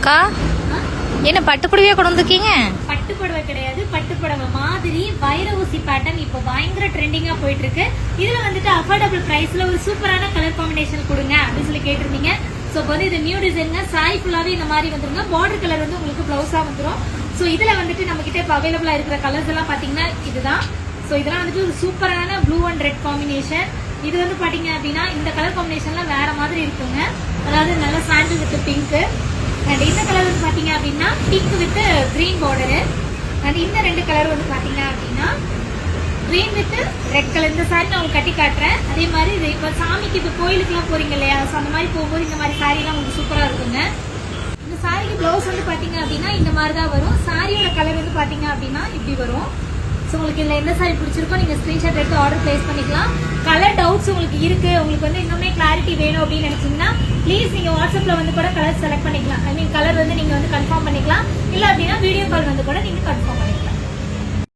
அக்கா என்ன பட்டு புடவையா கொண்டு வந்திருக்கீங்க? பட்டு புடவை கிடையாது, பட்டு புடவை மாதிரி வைர ஊசி பேட்டர்ன் இப்போ பயங்கர ட்ரெண்டிங்கா போயிட்டு இருக்கு. இதுல வந்துட்டு அஃபோர்டபுள் பிரைஸ்ல ஒரு சூப்பரான கலர் காம்பினேஷன் கொடுங்க அப்படின்னு சொல்லி கேட்டிருந்தீங்க. ஸோ இப்போ வந்து இது நியூ டிசைனுங்க. சாரி ஃபுல்லாவே இந்த மாதிரி வந்துருங்க. பார்டர் கலர் வந்து உங்களுக்கு பிளவுஸா வந்துடும். ஸோ இதுல வந்துட்டு நம்ம கிட்ட இப்போ அவைலபிளா இருக்கிற கலர்ஸ் எல்லாம் பாத்தீங்கன்னா இதுதான். ஸோ இதெல்லாம் வந்துட்டு ஒரு சூப்பரான ப்ளூ அண்ட் ரெட் காம்பினேஷன். இது வந்து பாத்தீங்க அப்படின்னா இந்த கலர் காம்பினேஷன்லாம் வேற மாதிரி இருக்குங்க. அதாவது நல்ல சாண்டில் வித் பிங்க் அண்ட் இந்த கலர் வந்து பாத்தீங்க அப்படின்னா pink with green border. And இந்த ரெண்டு கலர் வந்து பாத்தீங்க அப்படின்னா கிரீன் வித் ரெட் கலர். இந்த சாரி நான் உங்களுக்கு கட்டி காட்டுறேன். அதே மாதிரி இது இப்போ சாமிக்கு இப்போ கோயிலுக்குலாம் போறீங்க இல்லையா, ஸோ அந்த மாதிரி போகும்போது இந்த மாதிரி சாரிலாம் உங்களுக்கு சூப்பரா இருக்குங்க. இந்த சாரிக்கு பிளவுஸ் வந்து பாத்தீங்க அப்படின்னா இந்த மாதிரி தான் வரும். சாரியோட கலர் வந்து பாத்தீங்க அப்படின்னா இப்படி வரும். ஸோ உங்களுக்கு இதில் எந்த சாரி பிடிச்சிருக்கோ நீங்கள் ஸ்க்ரீன்ஷாட் எடுத்து ஆர்டர் பிளேஸ் பண்ணிக்கலாம். கலர் டவுட்ஸ் உங்களுக்கு இருக்கு, உங்களுக்கு வந்து இன்னுமே கிளாரிட்டி வேணும் அப்படின்னு நினைச்சீங்கன்னா ப்ளீஸ் நீங்கள் வாட்ஸ்அப்பில் வந்து கூட கலர் செலக்ட் பண்ணிக்கலாம். ஐ மீன் கலர் வந்து நீங்கள் வந்து கன்ஃபார்ம் பண்ணிக்கலாம். இல்லை அப்படின்னா வீடியோ கால் வந்து கூட நீங்கள் கன்ஃபார்ம் பண்ணிக்கலாம்.